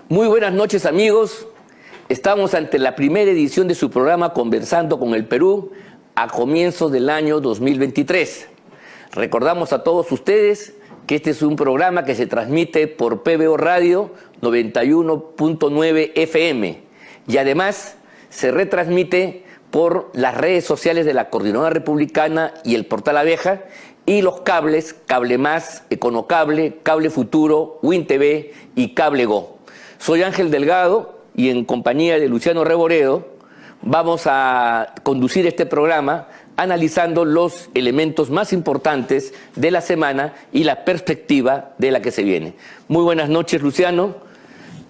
Muy buenas noches, amigos. Estamos ante la primera edición de su programa Conversando con el Perú a comienzos del año 2023. Recordamos a todos ustedes que este es un programa que se transmite por PBO Radio 91.9 FM y además se retransmite por las redes sociales de la Coordinadora Republicana y el Portal Abeja y los cables Cable Más, Econocable, Cable Futuro, WinTV y Cable Go. Soy Ángel Delgado y en compañía de Luciano Reboredo vamos a conducir este programa analizando los elementos más importantes de la semana y la perspectiva de la que se viene. Muy buenas noches, Luciano.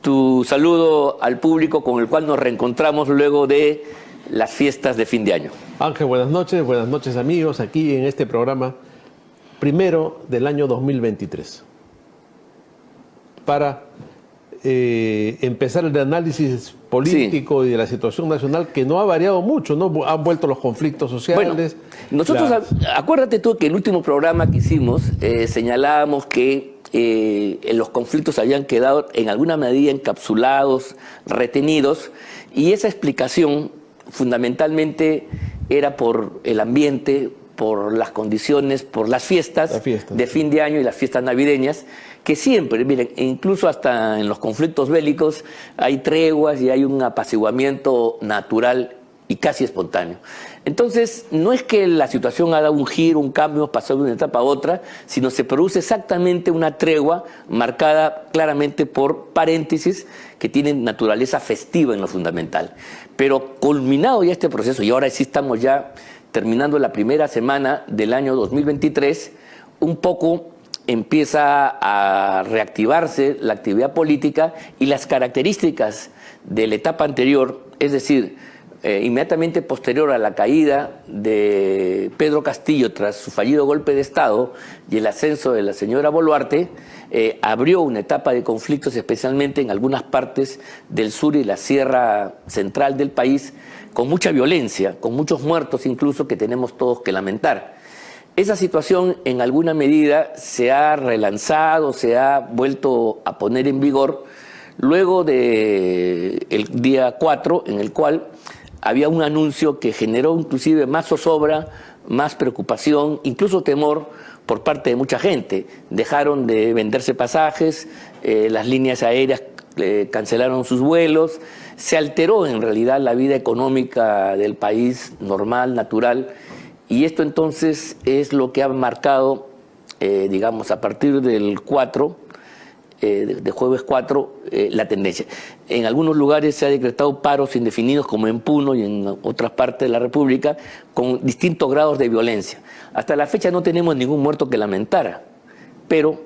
Tu saludo al público con el cual nos reencontramos luego de las fiestas de fin de año. Ángel, buenas noches amigos, aquí en este programa primero del año 2023. Para empezar el análisis político y de la situación nacional que no ha variado mucho, ¿no? Han vuelto los conflictos sociales. Bueno, nosotros, acuérdate tú que el último programa que hicimos señalábamos que los conflictos habían quedado en alguna medida encapsulados, retenidos, y esa explicación fundamentalmente era por el ambiente, por las condiciones, por las fiestas de fin de año y las fiestas navideñas, que siempre, miren, incluso hasta en los conflictos bélicos hay treguas y hay un apaciguamiento natural y casi espontáneo. Entonces, no es que la situación ha dado un giro, un cambio, pasado de una etapa a otra, sino se produce exactamente una tregua marcada claramente por paréntesis que tienen naturaleza festiva en lo fundamental. Pero culminado ya este proceso, y ahora sí estamos ya terminando la primera semana del año 2023, un poco empieza a reactivarse la actividad política y las características de la etapa anterior, es decir, inmediatamente posterior a la caída de Pedro Castillo tras su fallido golpe de Estado y el ascenso de la señora Boluarte, abrió una etapa de conflictos, especialmente en algunas partes del sur y la sierra central del país, con mucha violencia, con muchos muertos incluso que tenemos todos que lamentar. Esa situación en alguna medida se ha relanzado, se ha vuelto a poner en vigor luego del día 4, en el cual había un anuncio que generó inclusive más zozobra, más preocupación, incluso temor por parte de mucha gente. Dejaron de venderse pasajes, las líneas aéreas cancelaron sus vuelos, se alteró en realidad la vida económica del país normal, natural, y esto entonces es lo que ha marcado, digamos, a partir del 4, de jueves 4, la tendencia. En algunos lugares se ha decretado paros indefinidos, como en Puno y en otras partes de la República, con distintos grados de violencia. Hasta la fecha no tenemos ningún muerto que lamentar, pero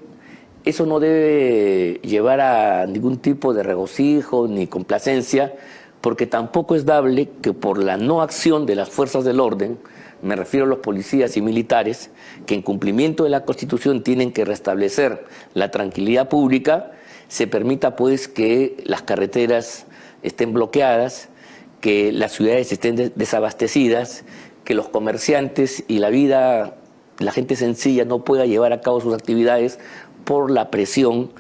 eso no debe llevar a ningún tipo de regocijo ni complacencia, porque tampoco es dable que por la no acción de las fuerzas del orden, me refiero a los policías y militares, que en cumplimiento de la Constitución tienen que restablecer la tranquilidad pública, se permita pues que las carreteras estén bloqueadas, que las ciudades estén desabastecidas, que los comerciantes y la gente sencilla no pueda llevar a cabo sus actividades por la presión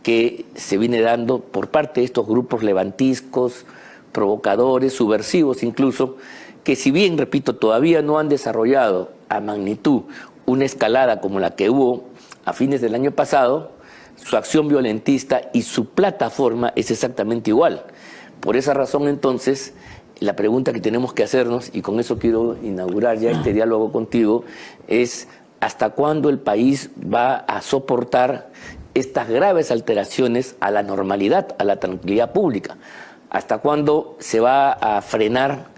que se viene dando por parte de estos grupos levantiscos, provocadores, subversivos incluso, que si bien, repito, todavía no han desarrollado a magnitud una escalada como la que hubo a fines del año pasado, su acción violentista y su plataforma es exactamente igual. Por esa razón, entonces, la pregunta que tenemos que hacernos, y con eso quiero inaugurar ya este diálogo contigo, es ¿hasta cuándo el país va a soportar estas graves alteraciones a la normalidad, a la tranquilidad pública? ¿Hasta cuándo se va a frenar,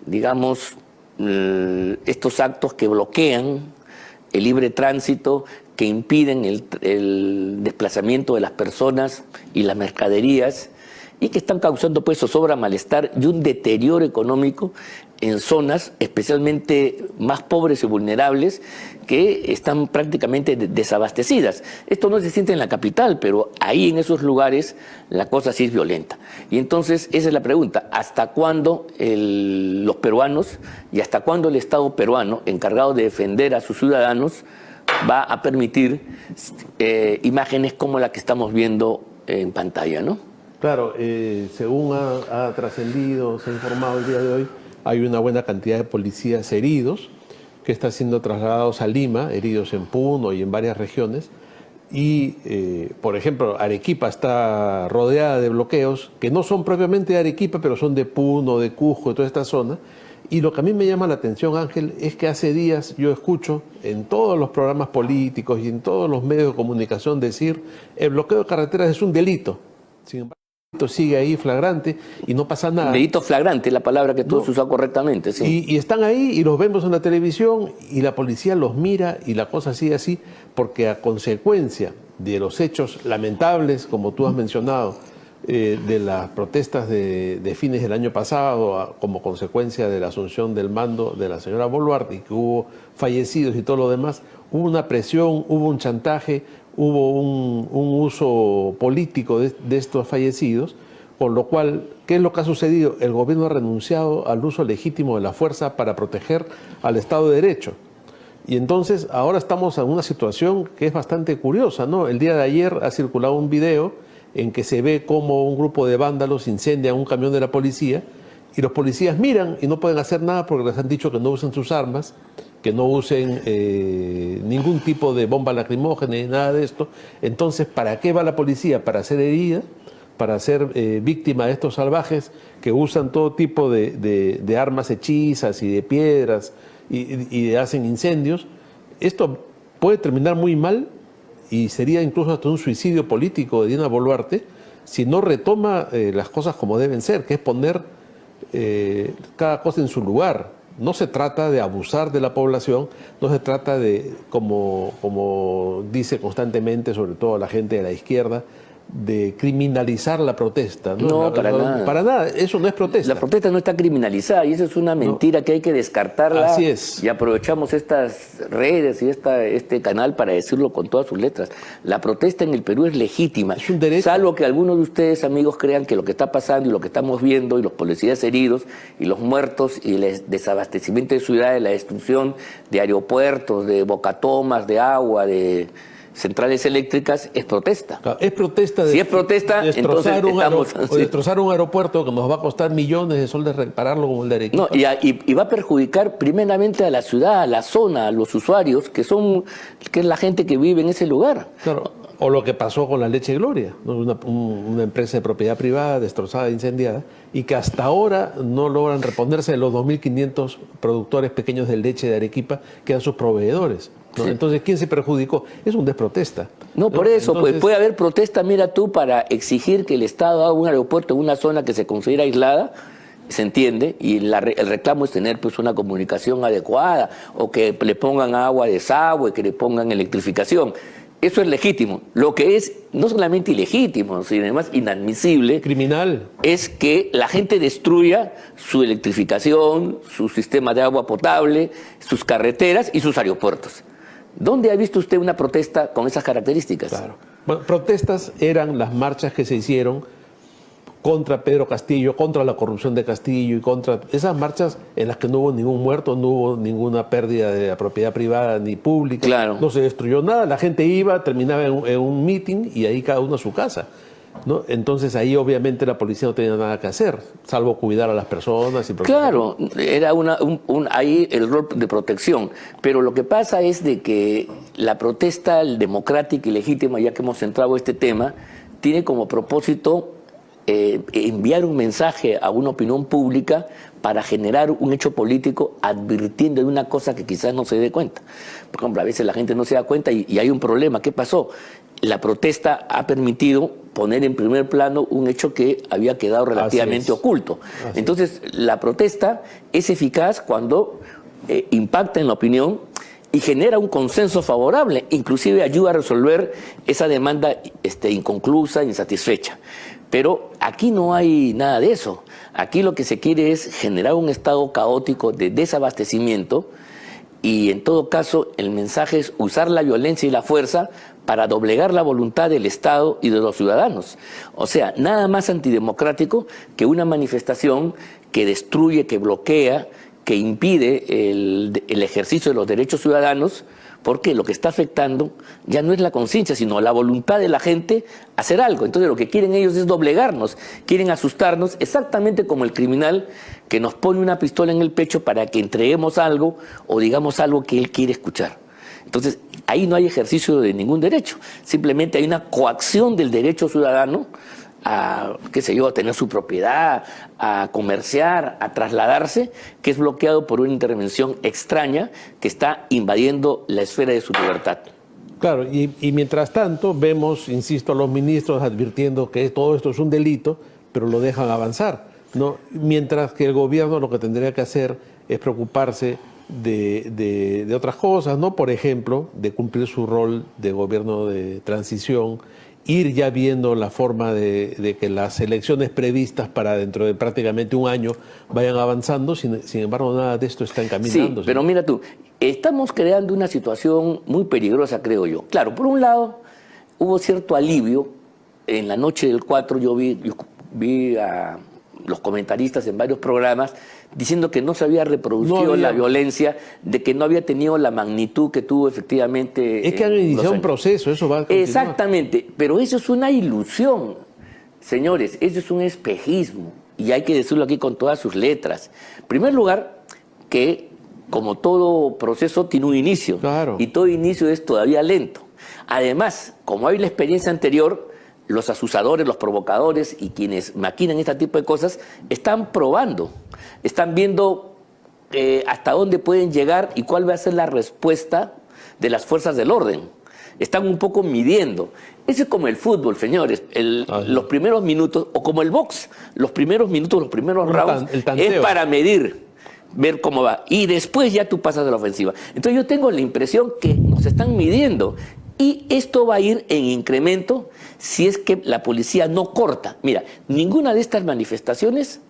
digamos, estos actos que bloquean el libre tránsito, que impiden el desplazamiento de las personas y las mercaderías y que están causando pues zozobra, malestar y un deterioro económico en zonas especialmente más pobres y vulnerables que están prácticamente desabastecidas? Esto no se siente en la capital, pero ahí en esos lugares la cosa sí es violenta. Y entonces esa es la pregunta: ¿hasta cuándo los peruanos y hasta cuándo el Estado peruano, encargado de defender a sus ciudadanos, va a permitir imágenes como la que estamos viendo en pantalla, ¿no? Claro, según ha trascendido, se ha informado el día de hoy, hay una buena cantidad de policías heridos que están siendo trasladados a Lima, heridos en Puno y en varias regiones. Y, por ejemplo, Arequipa está rodeada de bloqueos que no son propiamente de Arequipa, pero son de Puno, de Cusco, de toda esta zona. Y lo que a mí me llama la atención, Ángel, es que hace días yo escucho en todos los programas políticos y en todos los medios de comunicación decir el bloqueo de carreteras es un delito. Sin embargo, el delito sigue ahí flagrante y no pasa nada. Delito flagrante, la palabra que tú has usado correctamente. Sí. Y están ahí y los vemos en la televisión y la policía los mira y la cosa sigue así porque a consecuencia de los hechos lamentables, como tú has mencionado, de las protestas de fines del año pasado, como consecuencia de la asunción del mando de la señora Boluarte y que hubo fallecidos y todo lo demás, hubo una presión, hubo un chantaje, hubo un uso político de estos fallecidos, con lo cual, ¿qué es lo que ha sucedido? El gobierno ha renunciado al uso legítimo de la fuerza para proteger al Estado de Derecho. Y entonces ahora estamos en una situación que es bastante curiosa, ¿no? El día de ayer ha circulado un video en que se ve cómo un grupo de vándalos incendia un camión de la policía y los policías miran y no pueden hacer nada porque les han dicho que no usen sus armas, que no usen ningún tipo de bomba lacrimógena ni nada de esto. Entonces, ¿para qué va la policía? Para ser herida, para ser víctima de estos salvajes que usan todo tipo de armas hechizas y de piedras y hacen incendios. Esto puede terminar muy mal y sería incluso hasta un suicidio político de Dina Boluarte si no retoma las cosas como deben ser, que es poner cada cosa en su lugar. No se trata de abusar de la población, no se trata de, como dice constantemente, sobre todo la gente de la izquierda, de criminalizar la protesta. No, para nada. Para nada, eso no es protesta. La protesta no está criminalizada y eso es una mentira que hay que descartarla. Así es. Y aprovechamos estas redes y este canal para decirlo con todas sus letras. La protesta en el Perú es legítima. Es un derecho. Salvo que algunos de ustedes, amigos, crean que lo que está pasando y lo que estamos viendo y los policías heridos y los muertos y el desabastecimiento de ciudades, la destrucción de aeropuertos, de bocatomas, de agua, de centrales eléctricas, es protesta. Claro, es protesta. Si es protesta, entonces estamos... O destrozar un aeropuerto que nos va a costar millones de soles repararlo como el de Arequipa. No, y va a perjudicar primeramente a la ciudad, a la zona, a los usuarios, que es la gente que vive en ese lugar. Claro. O lo que pasó con la Leche Gloria, ¿no? Una empresa de propiedad privada destrozada, incendiada, y que hasta ahora no logran reponerse de los 2.500 productores pequeños de leche de Arequipa, que eran sus proveedores, ¿no? Sí. Entonces, ¿quién se perjudicó? Es un desprotesta. No, por eso, entonces, pues puede haber protesta, mira tú, para exigir que el Estado haga un aeropuerto en una zona que se considera aislada, se entiende, y el reclamo es tener pues una comunicación adecuada, o que le pongan agua de desagüe, que le pongan electrificación. Eso es legítimo. Lo que es no solamente ilegítimo, sino además inadmisible, criminal, es que la gente destruya su electrificación, su sistema de agua potable, sus carreteras y sus aeropuertos. ¿Dónde ha visto usted una protesta con esas características? Claro. Bueno, protestas eran las marchas que se hicieron contra Pedro Castillo, contra la corrupción de Castillo y contra esas marchas en las que no hubo ningún muerto, no hubo ninguna pérdida de la propiedad privada ni pública, claro. No se destruyó nada, la gente iba, terminaba en un meeting y ahí cada uno a su casa, ¿no? Entonces ahí obviamente la policía no tenía nada que hacer, salvo cuidar a las personas. Y claro, era ahí el rol de protección, pero lo que pasa es de que la protesta democrática y legítima, ya que hemos centrado este tema, tiene como propósito enviar un mensaje a una opinión pública para generar un hecho político advirtiendo de una cosa que quizás no se dé cuenta. Por ejemplo, a veces la gente no se da cuenta y hay un problema. ¿Qué pasó? La protesta ha permitido poner en primer plano un hecho que había quedado relativamente oculto. Entonces, la protesta es eficaz cuando impacta en la opinión y genera un consenso favorable, inclusive ayuda a resolver esa demanda inconclusa, insatisfecha. Pero aquí no hay nada de eso. Aquí lo que se quiere es generar un estado caótico de desabastecimiento y en todo caso el mensaje es usar la violencia y la fuerza para doblegar la voluntad del Estado y de los ciudadanos. O sea, nada más antidemocrático que una manifestación que destruye, que bloquea, que impide el ejercicio de los derechos ciudadanos porque lo que está afectando ya no es la conciencia, sino la voluntad de la gente a hacer algo. Entonces lo que quieren ellos es doblegarnos, quieren asustarnos, exactamente como el criminal que nos pone una pistola en el pecho para que entreguemos algo o digamos algo que él quiere escuchar. Entonces, ahí no hay ejercicio de ningún derecho, simplemente hay una coacción del derecho ciudadano a, qué sé yo, a tener su propiedad, a comerciar, a trasladarse, que es bloqueado por una intervención extraña que está invadiendo la esfera de su libertad. Claro, y mientras tanto vemos, insisto, a los ministros advirtiendo que todo esto es un delito, pero lo dejan avanzar, ¿no? Mientras que el gobierno lo que tendría que hacer es preocuparse de otras cosas, ¿no? Por ejemplo, de cumplir su rol de gobierno de transición, ir ya viendo la forma de que las elecciones previstas para dentro de prácticamente un año vayan avanzando, sin embargo nada de esto está encaminando. Sí, pero mira tú, estamos creando una situación muy peligrosa, creo yo. Claro, por un lado, hubo cierto alivio. En la noche del 4 yo vi a los comentaristas en varios programas diciendo que no se había reproducido la violencia, de que no había tenido la magnitud que tuvo efectivamente. Es que han iniciado un proceso, eso va a continuar. Exactamente, pero eso es una ilusión, señores, eso es un espejismo, y hay que decirlo aquí con todas sus letras. En primer lugar, que como todo proceso tiene un inicio, claro, y todo inicio es todavía lento. Además, como hay la experiencia anterior, los asusadores, los provocadores y quienes maquinan este tipo de cosas están probando, están viendo hasta dónde pueden llegar y cuál va a ser la respuesta de las fuerzas del orden. Están un poco midiendo. Eso es como el fútbol, señores. Los primeros minutos, o como el box, los primeros minutos, los primeros rounds, es para medir, ver cómo va. Y después ya tú pasas a la ofensiva. Entonces yo tengo la impresión que nos están midiendo. Y esto va a ir en incremento si es que la policía no corta. Mira, ninguna de estas manifestaciones,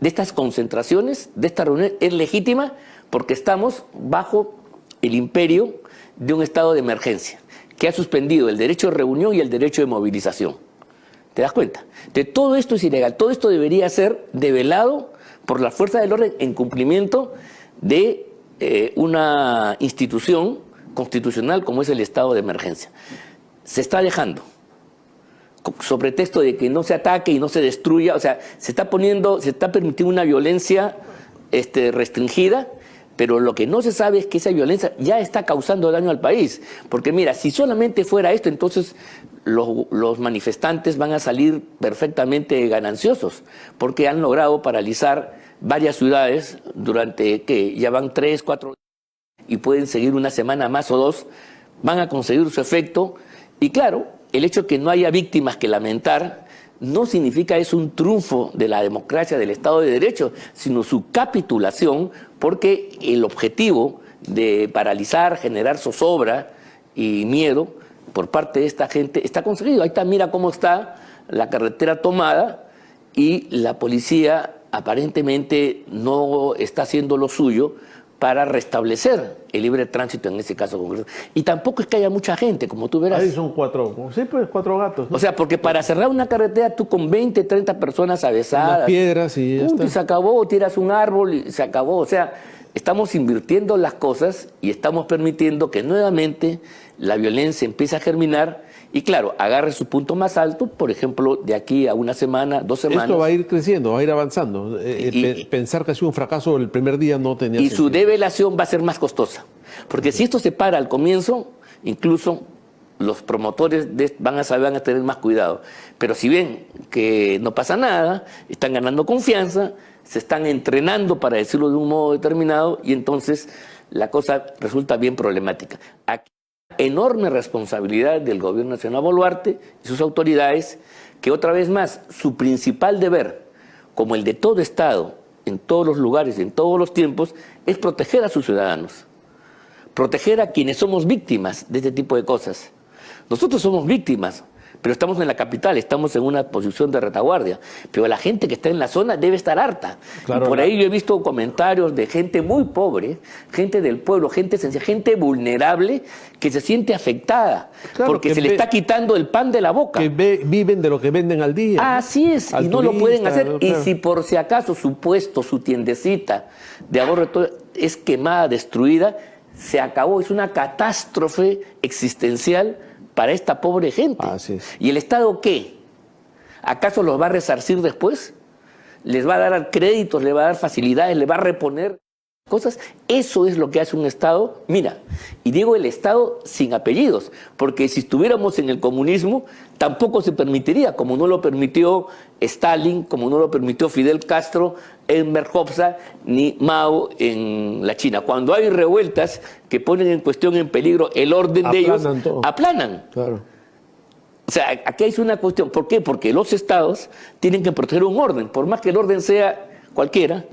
de estas concentraciones, de esta reunión es legítima porque estamos bajo el imperio de un estado de emergencia que ha suspendido el derecho de reunión y el derecho de movilización. ¿Te das cuenta? De todo esto es ilegal. Todo esto debería ser develado por la fuerza del orden en cumplimiento de una institución constitucional como es el estado de emergencia. Se está dejando, sobre texto de que no se ataque y no se destruya, o sea, se está permitiendo una violencia restringida, pero lo que no se sabe es que esa violencia ya está causando daño al país, porque mira, si solamente fuera esto, entonces los manifestantes van a salir perfectamente gananciosos, porque han logrado paralizar varias ciudades durante, que ya van 3, 4 y pueden seguir una semana más o dos, van a conseguir su efecto. Y claro, el hecho de que no haya víctimas que lamentar no significa es un triunfo de la democracia, del Estado de Derecho, sino su capitulación, porque el objetivo de paralizar, generar zozobra y miedo por parte de esta gente está conseguido. Ahí está, mira cómo está la carretera tomada y la policía aparentemente no está haciendo lo suyo para restablecer el libre tránsito en ese caso concreto. Y tampoco es que haya mucha gente, como tú verás. Ahí son cuatro, sí, pues 4 gatos, ¿no? O sea, porque para cerrar una carretera tú con 20, 30 personas avesadas, unas piedras y ya está. Se acabó, tiras un árbol y se acabó. O sea, estamos invirtiendo las cosas y estamos permitiendo que nuevamente la violencia empiece a germinar y claro, agarre su punto más alto, por ejemplo, de aquí a una semana, 2 semanas. Esto va a ir creciendo, va a ir avanzando. Pensar que ha sido un fracaso el primer día no tenía sentido. Y su develación va a ser más costosa. Porque si esto se para al comienzo, incluso los promotores van a tener más cuidado. Pero si ven que no pasa nada, están ganando confianza, se están entrenando, para decirlo de un modo determinado, y entonces la cosa resulta bien problemática. Aquí enorme responsabilidad del Gobierno Nacional Boluarte y sus autoridades, que otra vez más, su principal deber, como el de todo Estado, en todos los lugares, en todos los tiempos, es proteger a sus ciudadanos, proteger a quienes somos víctimas de este tipo de cosas. Nosotros somos víctimas, pero estamos en la capital, estamos en una posición de retaguardia, pero la gente que está en la zona debe estar harta. Claro, y por ahí yo he visto comentarios de gente muy pobre, gente del pueblo, gente sencilla, gente vulnerable que se siente afectada, claro, porque se le está quitando el pan de la boca. Que viven de lo que venden al día. Así es, y no lo pueden hacer. Claro. Y si por si acaso su puesto, su tiendecita de ahorro es quemada, destruida, se acabó, es una catástrofe existencial para esta pobre gente. Así es. ¿Y el Estado qué? ¿Acaso los va a resarcir después? ¿Les va a dar créditos, les va a dar facilidades, les va a reponer cosas? Eso es lo que hace un Estado. Mira, y digo el Estado sin apellidos, porque si estuviéramos en el comunismo, tampoco se permitiría, como no lo permitió Stalin, como no lo permitió Fidel Castro, Enver Hoxha, ni Mao en la China. Cuando hay revueltas que ponen en cuestión, en peligro el orden de ellos, todo. aplanan. Claro. O sea, aquí hay una cuestión. ¿Por qué? Porque los estados tienen que proteger un orden. Por más que el orden sea cualquiera,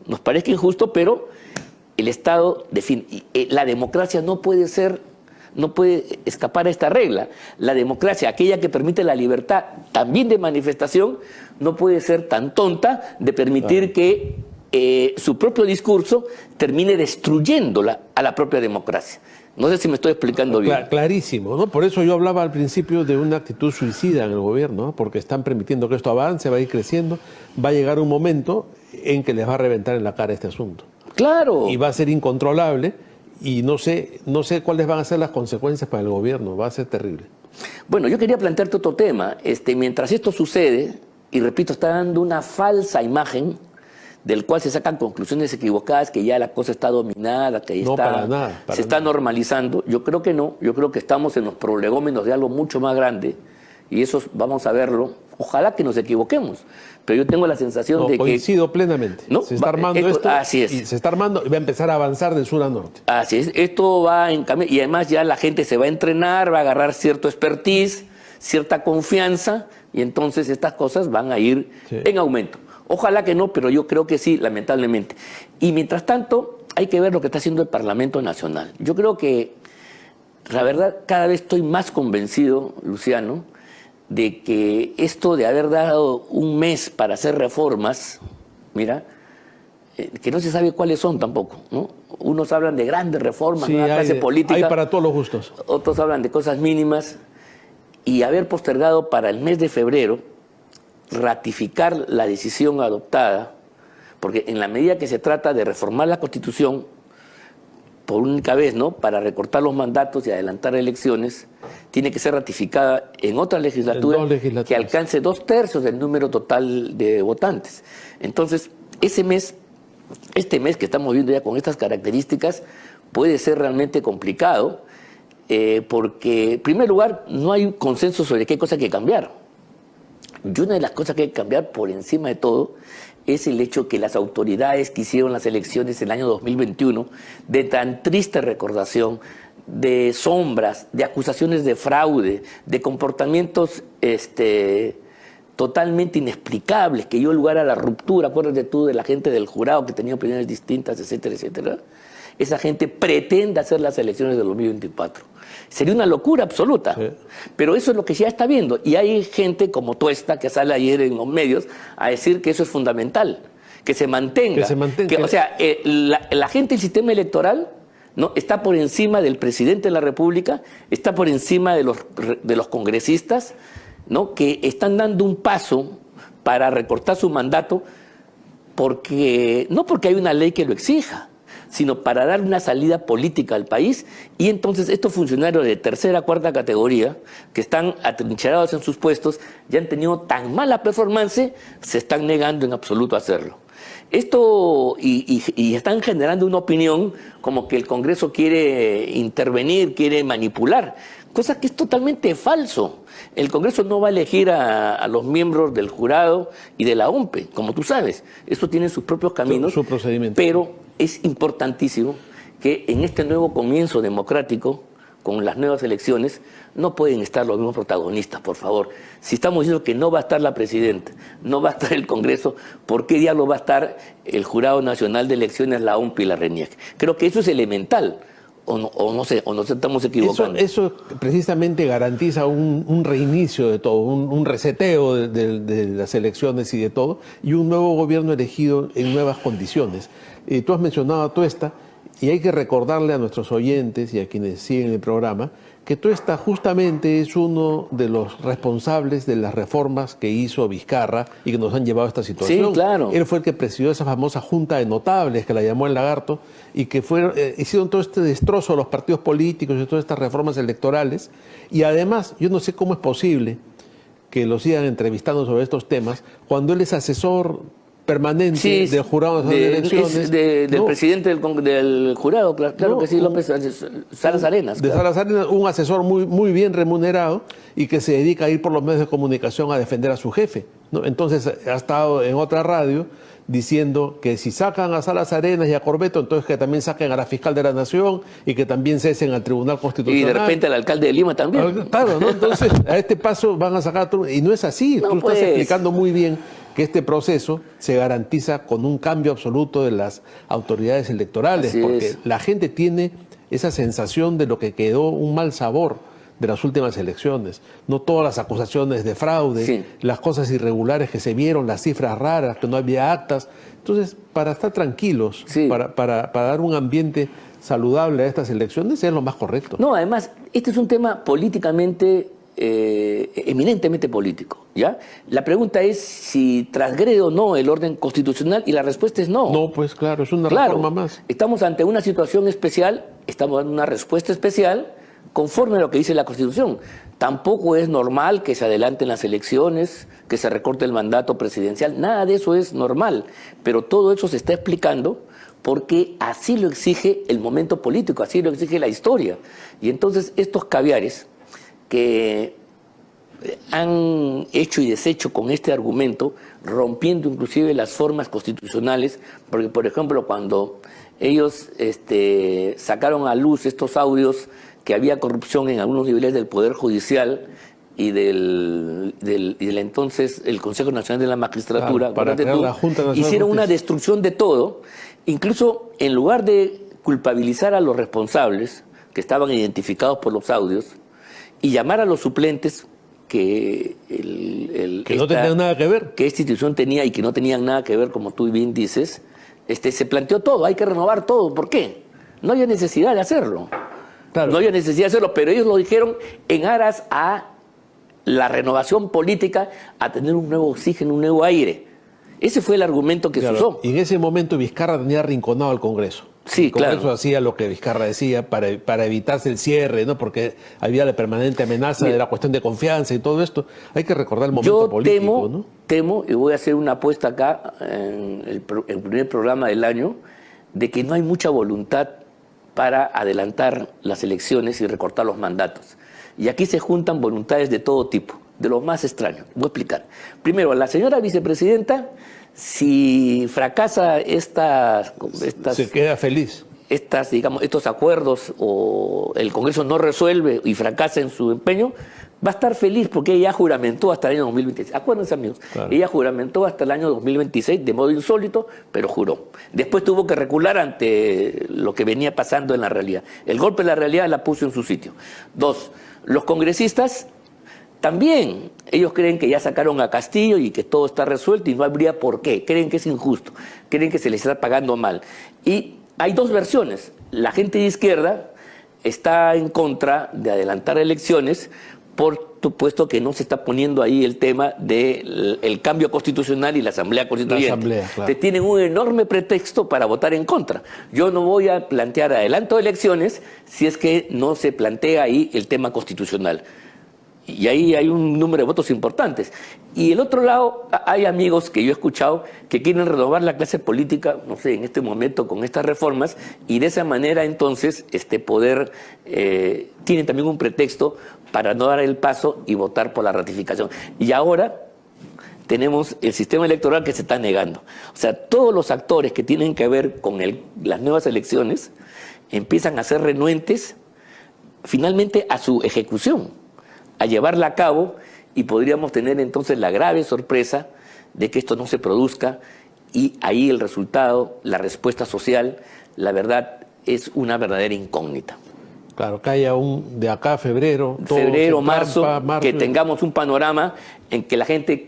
nos parezca injusto, pero el Estado define. La democracia no puede escapar a esta regla. La democracia, aquella que permite la libertad también de manifestación, no puede ser tan tonta de permitir que su propio discurso termine destruyéndola a la propia democracia. No sé si me estoy explicando bien. Clarísimo, ¿no? Por eso yo hablaba al principio de una actitud suicida en el gobierno, ¿no? Porque están permitiendo que esto avance, va a ir creciendo, va a llegar un momento en que les va a reventar en la cara este asunto. Claro. Y va a ser incontrolable y no sé cuáles van a ser las consecuencias para el gobierno, va a ser terrible. Bueno, yo quería plantearte otro tema. Mientras esto sucede, y repito, está dando una falsa imagen del cual se sacan conclusiones equivocadas, que ya la cosa está dominada, que No, para nada, se está normalizando. Yo creo que no, yo creo que estamos en los prolegómenos de algo mucho más grande, y eso vamos a verlo. Ojalá que nos equivoquemos, pero yo tengo la sensación de que... Coincido plenamente. ¿No? Se está armando esto, así es. y se está armando y va a empezar a avanzar de sur a norte. Así es, esto va en camino, y además ya la gente se va a entrenar, va a agarrar cierto expertise, cierta confianza, y entonces estas cosas van a ir en aumento. Ojalá que no, pero yo creo que sí, lamentablemente. Y mientras tanto, hay que ver lo que está haciendo el Parlamento Nacional. Yo creo que, la verdad, cada vez estoy más convencido, Luciano, de que esto de haber dado un mes para hacer reformas, mira, que no se sabe cuáles son tampoco, ¿no? Unos hablan de grandes reformas, sí, una clase política. Hay para todos los gustos. Otros hablan de cosas mínimas. Y haber postergado para el mes de febrero, ratificar la decisión adoptada, porque en la medida que se trata de reformar la Constitución, por única vez, ¿no?, para recortar los mandatos y adelantar elecciones, tiene que ser ratificada en otra legislatura que alcance 2/3 del número total de votantes. Entonces, este mes que estamos viendo ya con estas características, puede ser realmente complicado, porque, en primer lugar, no hay un consenso sobre qué cosa hay que cambiar. Y una de las cosas que hay que cambiar por encima de todo es el hecho que las autoridades que hicieron las elecciones el año 2021, de tan triste recordación, de sombras, de acusaciones de fraude, de comportamientos totalmente inexplicables, que dio lugar a la ruptura, acuérdate tú de la gente del jurado que tenía opiniones distintas, etcétera, etcétera. Esa gente pretende hacer las elecciones del 2024. Sería una locura absoluta. Sí. Pero eso es lo que ya está viendo. Y hay gente como Tuesta, que sale ayer en los medios, a decir que eso es fundamental, que se mantenga. Que se mantenga. O sea, la gente del sistema electoral, ¿no?, está por encima del presidente de la República, está por encima de los congresistas, ¿no?, que están dando un paso para recortar su mandato, no porque hay una ley que lo exija, sino para dar una salida política al país. Y entonces estos funcionarios de tercera, cuarta categoría, que están atrincherados en sus puestos, ya han tenido tan mala performance, se están negando en absoluto a hacerlo. Esto, y están generando una opinión como que el Congreso quiere intervenir, quiere manipular, cosa que es totalmente falso. El Congreso no va a elegir a los miembros del jurado y de la OMPE, como tú sabes. Eso tiene sus propios caminos, su procedimiento. Pero es importantísimo que en este nuevo comienzo democrático, con las nuevas elecciones, no pueden estar los mismos protagonistas, por favor. Si estamos diciendo que no va a estar la presidenta, no va a estar el Congreso, ¿por qué diablos va a estar el Jurado Nacional de Elecciones, la OMPE y la RENIEC? Creo que eso es elemental. O nos estamos equivocando. Eso precisamente garantiza un reinicio de todo, un reseteo de las elecciones y de todo, y un nuevo gobierno elegido en nuevas condiciones. Tú has mencionado a Tuesta, y hay que recordarle a nuestros oyentes y a quienes siguen el programa que Tuesta justamente es uno de los responsables de las reformas que hizo Vizcarra y que nos han llevado a esta situación. Sí, claro. Él fue el que presidió esa famosa junta de notables que la llamó el Lagarto y que hicieron todo este destrozo a los partidos políticos y todas estas reformas electorales. Y además, yo no sé cómo es posible que lo sigan entrevistando sobre estos temas cuando él es asesor permanente del jurado de elecciones. Del presidente del jurado, claro que sí, López Salas Arenas. De Salas Arenas, un asesor muy bien remunerado y que se dedica a ir por los medios de comunicación a defender a su jefe, ¿no? Entonces ha estado en otra radio diciendo que si sacan a Salas Arenas y a Corbeto, entonces que también saquen a la fiscal de la Nación y que también cesen al Tribunal Constitucional. Y de repente al alcalde de Lima también. Claro, ¿no? Entonces a este paso van a sacar a todo, y no es así. No, tú pues. estás explicando muy bien que este proceso se garantiza con un cambio absoluto de las autoridades electorales, Así porque es. la gente tiene esa sensación de lo que quedó un mal sabor de las últimas elecciones. No todas las acusaciones de fraude, Sí. las cosas irregulares que se vieron, las cifras raras, que no había actas. Entonces, para estar tranquilos, Sí. para dar un ambiente saludable a estas elecciones, es lo más correcto. No, además, este es un tema políticamente, eminentemente político, ¿ya? La pregunta es si transgrede o no el orden constitucional y la respuesta es no. No, pues claro, es una Claro, reforma más. estamos ante una situación especial, estamos dando una respuesta especial conforme a lo que dice la Constitución. Tampoco es normal que se adelanten las elecciones, que se recorte el mandato presidencial, nada de eso es normal, pero todo eso se está explicando porque así lo exige el momento político, así lo exige la historia. Y entonces estos caviares que han hecho y deshecho con este argumento, rompiendo inclusive las formas constitucionales, porque por ejemplo cuando ellos sacaron a luz estos audios que había corrupción en algunos niveles del Poder Judicial y del entonces el Consejo Nacional de la Magistratura, Claro, para crear la Junta Nacional de hicieron una Justicia. destrucción de todo, incluso en lugar de culpabilizar a los responsables que estaban identificados por los audios y llamar a los suplentes que No tenían nada que ver. que esta institución tenía y que no tenían nada que ver, como tú bien dices, se planteó todo, hay que renovar todo. ¿Por qué? No había necesidad de hacerlo. Claro. No había necesidad de hacerlo, pero ellos lo dijeron en aras a la renovación política, a tener un nuevo oxígeno, un nuevo aire. Ese fue el argumento que Claro, se usó. y en ese momento Vizcarra tenía arrinconado al Congreso. Sí, el Congreso claro. hacía lo que Vizcarra decía para evitarse el cierre, ¿no? Porque había la permanente amenaza de la cuestión de confianza y todo esto. Hay que recordar el momento Yo político, ¿no? temo, y voy a hacer una apuesta acá en el primer programa del año, de que no hay mucha voluntad para adelantar las elecciones y recortar los mandatos. Y aquí se juntan voluntades de todo tipo, de los más extraños. Voy a explicar. Primero, la señora vicepresidenta, si fracasa Se queda feliz. digamos, estos acuerdos o el Congreso no resuelve y fracasa en su empeño, va a estar feliz porque ella juramentó hasta el año 2026. Acuérdense, amigos, Claro. ella juramentó hasta el año 2026 de modo insólito, pero juró. Después tuvo que recular ante lo que venía pasando en la realidad. El golpe de la realidad la puso en su sitio. Dos, los congresistas también, ellos creen que ya sacaron a Castillo y que todo está resuelto y no habría por qué. Creen que es injusto, creen que se les está pagando mal. Y hay dos versiones. La gente de izquierda está en contra de adelantar elecciones, por supuesto que no se está poniendo ahí el tema del cambio constitucional y la Asamblea Constituyente. Asamblea, claro. Te tienen un enorme pretexto para votar en contra. Yo no voy a plantear adelanto de elecciones si es que no se plantea ahí el tema constitucional. Y ahí hay un número de votos importantes. Y el otro lado, hay amigos que yo he escuchado que quieren renovar la clase política, no sé, en este momento con estas reformas, y de esa manera entonces tienen también un pretexto para no dar el paso y votar por la ratificación. Y ahora tenemos el sistema electoral que se está negando. O sea, todos los actores que tienen que ver con las nuevas elecciones empiezan a ser renuentes finalmente a su ejecución, a llevarla a cabo, y podríamos tener entonces la grave sorpresa de que esto no se produzca, y ahí el resultado, la respuesta social, la verdad, es una verdadera incógnita. Claro, que haya de acá a febrero, todo Febrero, se marzo, campa, que tengamos un panorama en que la gente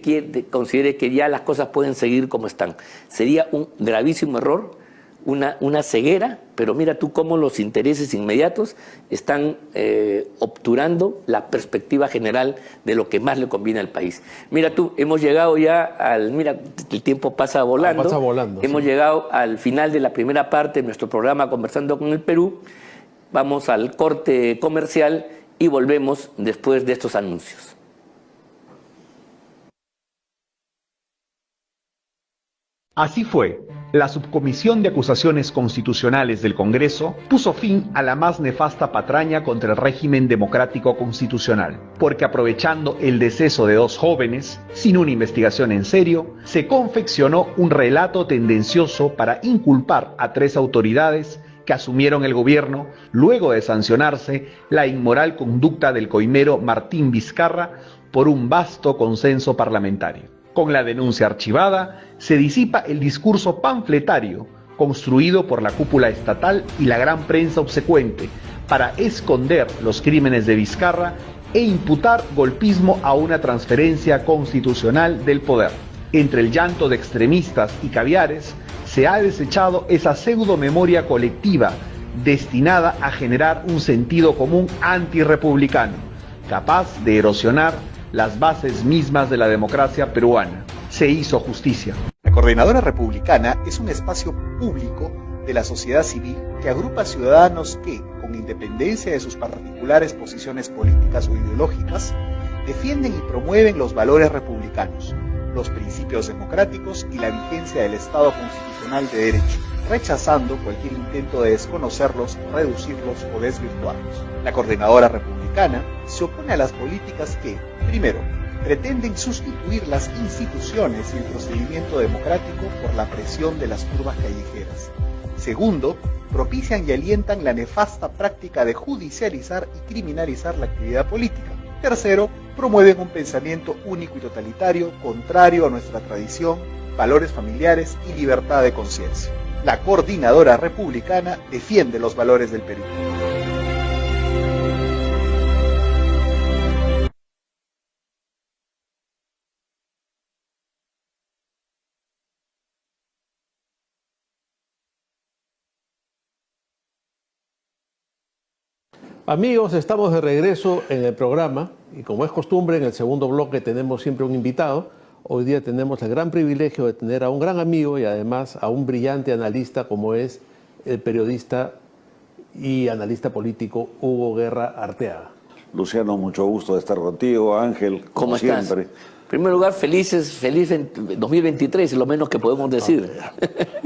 considere que ya las cosas pueden seguir como están. Sería un gravísimo error una ceguera, pero mira tú cómo los intereses inmediatos están obturando la perspectiva general de lo que más le conviene al país. Mira tú, hemos llegado ya mira, el tiempo pasa volando. Pasa volando. Hemos llegado al final de la primera parte de nuestro programa Conversando con el Perú. Vamos al corte comercial y volvemos después de estos anuncios. Así fue. La Subcomisión de Acusaciones Constitucionales del Congreso puso fin a la más nefasta patraña contra el régimen democrático constitucional, porque aprovechando el deceso de 2 jóvenes, sin una investigación en serio, se confeccionó un relato tendencioso para inculpar a 3 autoridades que asumieron el gobierno luego de sancionarse la inmoral conducta del coimero Martín Vizcarra por un vasto consenso parlamentario. Con la denuncia archivada, se disipa el discurso panfletario construido por la cúpula estatal y la gran prensa obsecuente para esconder los crímenes de Vizcarra e imputar golpismo a una transferencia constitucional del poder. Entre el llanto de extremistas y caviares, se ha desechado esa pseudo-memoria colectiva destinada a generar un sentido común antirrepublicano, capaz de erosionar las bases mismas de la democracia peruana. Se hizo justicia. La Coordinadora Republicana es un espacio público de la sociedad civil que agrupa ciudadanos que, con independencia de sus particulares posiciones políticas o ideológicas, defienden y promueven los valores republicanos, los principios democráticos y la vigencia del Estado constitucional de derecho, rechazando cualquier intento de desconocerlos, reducirlos o desvirtuarlos. La Coordinadora Republicana se opone a las políticas que, primero, pretenden sustituir las instituciones y el procedimiento democrático por la presión de las turbas callejeras. Segundo, propician y alientan la nefasta práctica de judicializar y criminalizar la actividad política. Tercero, promueven un pensamiento único y totalitario, contrario a nuestra tradición, valores familiares y libertad de conciencia. La Coordinadora Republicana defiende los valores del Perú. Amigos, estamos de regreso en el programa y como es costumbre en el segundo bloque tenemos siempre un invitado. Hoy día tenemos el gran privilegio de tener a un gran amigo y además a un brillante analista como es el periodista y analista político Hugo Guerra Arteaga. Luciano, mucho gusto de estar contigo. Ángel, como siempre. Estás? En primer lugar, feliz 2023, es lo menos que podemos decir.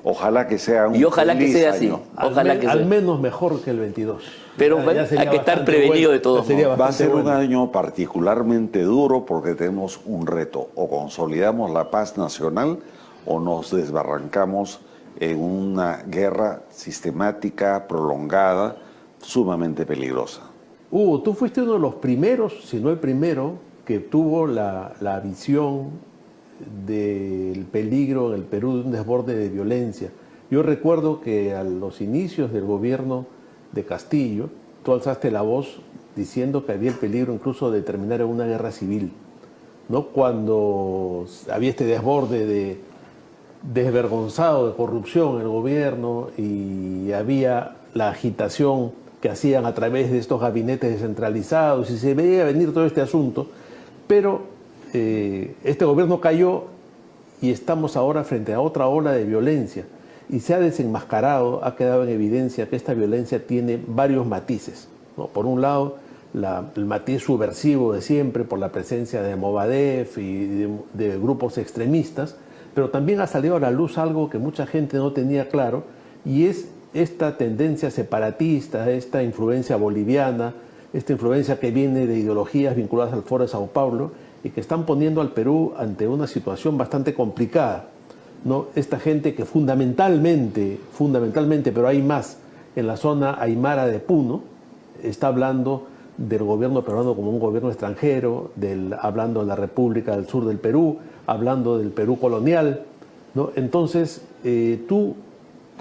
Ojalá que sea un y ojalá que sea así. año. Al menos mejor que el 22. Pero hay que estar prevenido de todos modos. Va a ser un año particularmente duro porque tenemos un reto. O consolidamos la paz nacional o nos desbarrancamos en una guerra sistemática, prolongada, sumamente peligrosa. Hugo, tú fuiste uno de los primeros, si no el primero, que tuvo la visión del peligro en el Perú de un desborde de violencia. Yo recuerdo que a los inicios del gobierno de Castillo, tú alzaste la voz diciendo que había el peligro incluso de terminar en una guerra civil, ¿no? Cuando había este desborde desvergonzado de corrupción en el gobierno y había la agitación que hacían a través de estos gabinetes descentralizados y se veía venir todo este asunto, pero este gobierno cayó y estamos ahora frente a otra ola de violencia y se ha desenmascarado, ha quedado en evidencia que esta violencia tiene varios matices, ¿no? Por un lado, el matiz subversivo de siempre por la presencia de Movadef y de grupos extremistas, pero también ha salido a la luz algo que mucha gente no tenía claro y es esta tendencia separatista, esta influencia boliviana, esta influencia que viene de ideologías vinculadas al Foro de Sao Paulo y que están poniendo al Perú ante una situación bastante complicada, ¿no? Esta gente que fundamentalmente, pero hay más, en la zona aymara de Puno, está hablando del gobierno peruano como un gobierno extranjero, hablando de la República del Sur del Perú, hablando del Perú colonial, ¿no? Entonces, tú,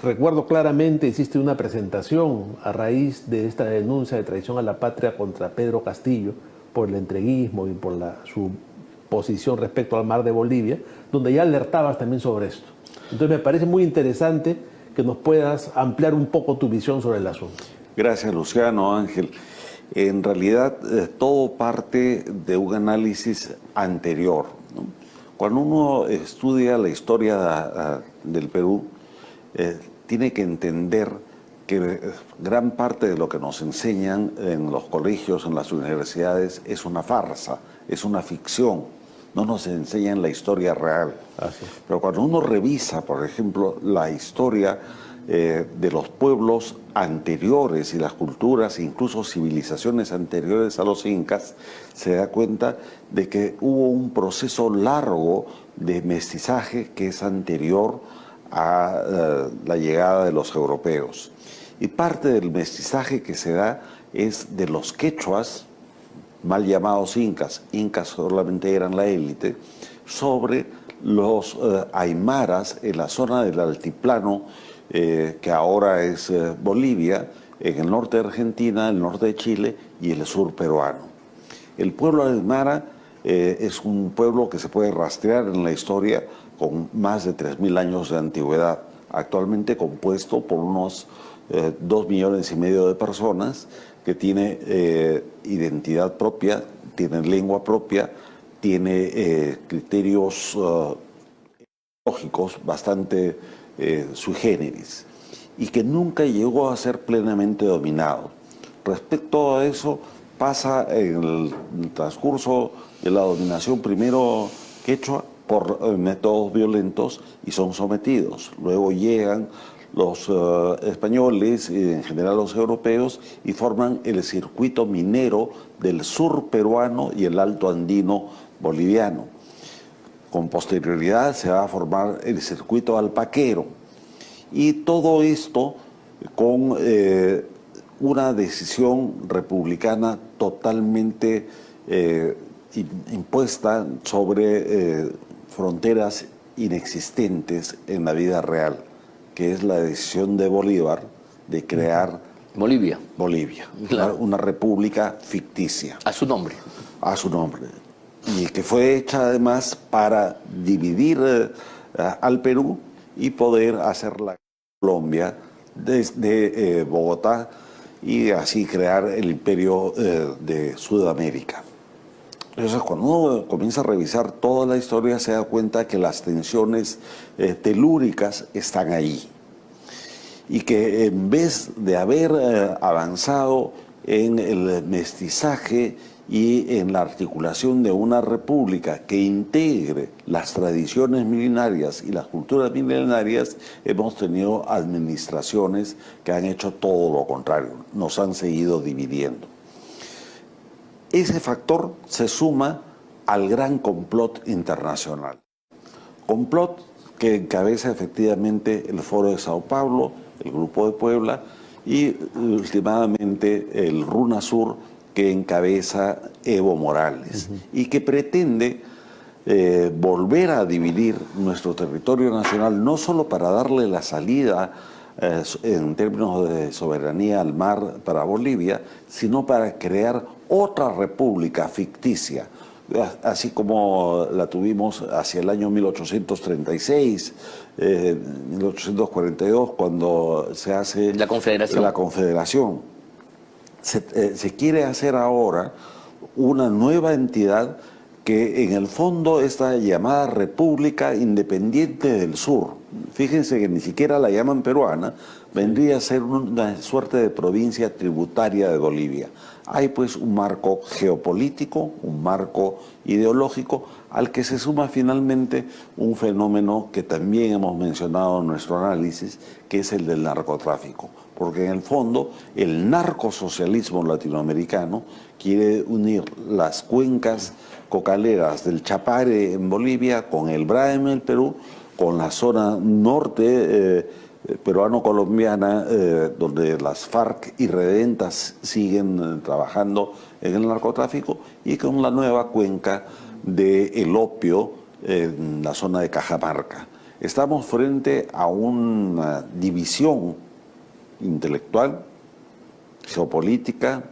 recuerdo claramente, hiciste una presentación a raíz de esta denuncia de traición a la patria contra Pedro Castillo por el entreguismo y por su posición respecto al mar de Bolivia, donde ya alertabas también sobre esto. Entonces me parece muy interesante que nos puedas ampliar un poco tu visión sobre el asunto. Gracias, Luciano, Ángel. En realidad, todo parte de un análisis anterior, ¿no? Cuando uno estudia la historia del Perú, tiene que entender que gran parte de lo que nos enseñan en los colegios, en las universidades, es una farsa, es una ficción. No nos enseñan la historia real. Así es. Pero cuando uno revisa, por ejemplo, la historia de los pueblos anteriores y las culturas, incluso civilizaciones anteriores a los incas, se da cuenta de que hubo un proceso largo de mestizaje que es anterior a la llegada de los europeos. Y parte del mestizaje que se da es de los quechuas, mal llamados incas solamente eran la élite, sobre los aymaras en la zona del altiplano que ahora es Bolivia, en el norte de Argentina, el norte de Chile y el sur peruano. El pueblo aymara es un pueblo que se puede rastrear en la historia con más de 3.000 años de antigüedad, actualmente compuesto por unos 2,5 millones de personas, que tiene identidad propia, tiene lengua propia, tiene criterios lógicos bastante sui generis, y que nunca llegó a ser plenamente dominado. Respecto a eso, pasa en el transcurso de la dominación primero quechua por métodos violentos y son sometidos. Luego llegan los españoles y en general los europeos y forman el circuito minero del sur peruano y el alto andino boliviano. Con posterioridad se va a formar el circuito alpaquero, y todo esto con una decisión republicana totalmente impuesta sobre fronteras inexistentes en la vida real, que es la decisión de Bolívar de crear Bolivia. Claro. Una república ficticia. A su nombre. A su nombre. Y que fue hecha además para dividir al Perú y poder hacer la Colombia desde Bogotá y así crear el imperio de Sudamérica. Entonces, cuando uno comienza a revisar toda la historia, se da cuenta que las tensiones telúricas están ahí. Y que en vez de haber avanzado en el mestizaje y en la articulación de una república que integre las tradiciones milenarias y las culturas milenarias, hemos tenido administraciones que han hecho todo lo contrario, nos han seguido dividiendo. Ese factor se suma al gran complot internacional. Complot que encabeza efectivamente el Foro de Sao Paulo, el Grupo de Puebla y últimamente el RUNASUR, que encabeza Evo Morales, y que pretende volver a dividir nuestro territorio nacional, no solo para darle la salida en términos de soberanía al mar para Bolivia, sino para crear otra república ficticia, así como la tuvimos hacia el año 1836, 1842, cuando se hace la Confederación. Se quiere hacer ahora una nueva entidad que en el fondo esta llamada República Independiente del Sur, fíjense que ni siquiera la llaman peruana, vendría a ser una suerte de provincia tributaria de Bolivia. Hay pues un marco geopolítico, un marco ideológico, al que se suma finalmente un fenómeno que también hemos mencionado en nuestro análisis, que es el del narcotráfico. Porque en el fondo el narcosocialismo latinoamericano quiere unir las cuencas cocaleras del Chapare en Bolivia con el Braem en el Perú, con la zona norte peruano-colombiana, donde las FARC y redentas siguen trabajando en el narcotráfico, y con la nueva cuenca del opio en la zona de Cajamarca. Estamos frente a una división intelectual, geopolítica,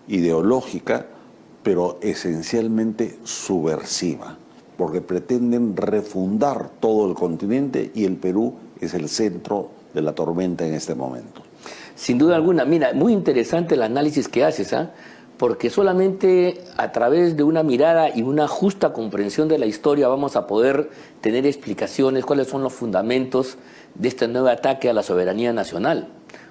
ideológica, pero esencialmente subversiva, porque pretenden refundar todo el continente y el Perú es el centro de la tormenta en este momento. Sin duda alguna. Mira, muy interesante el análisis que haces, porque solamente a través de una mirada y una justa comprensión de la historia vamos a poder tener explicaciones, cuáles son los fundamentos de este nuevo ataque a la soberanía nacional.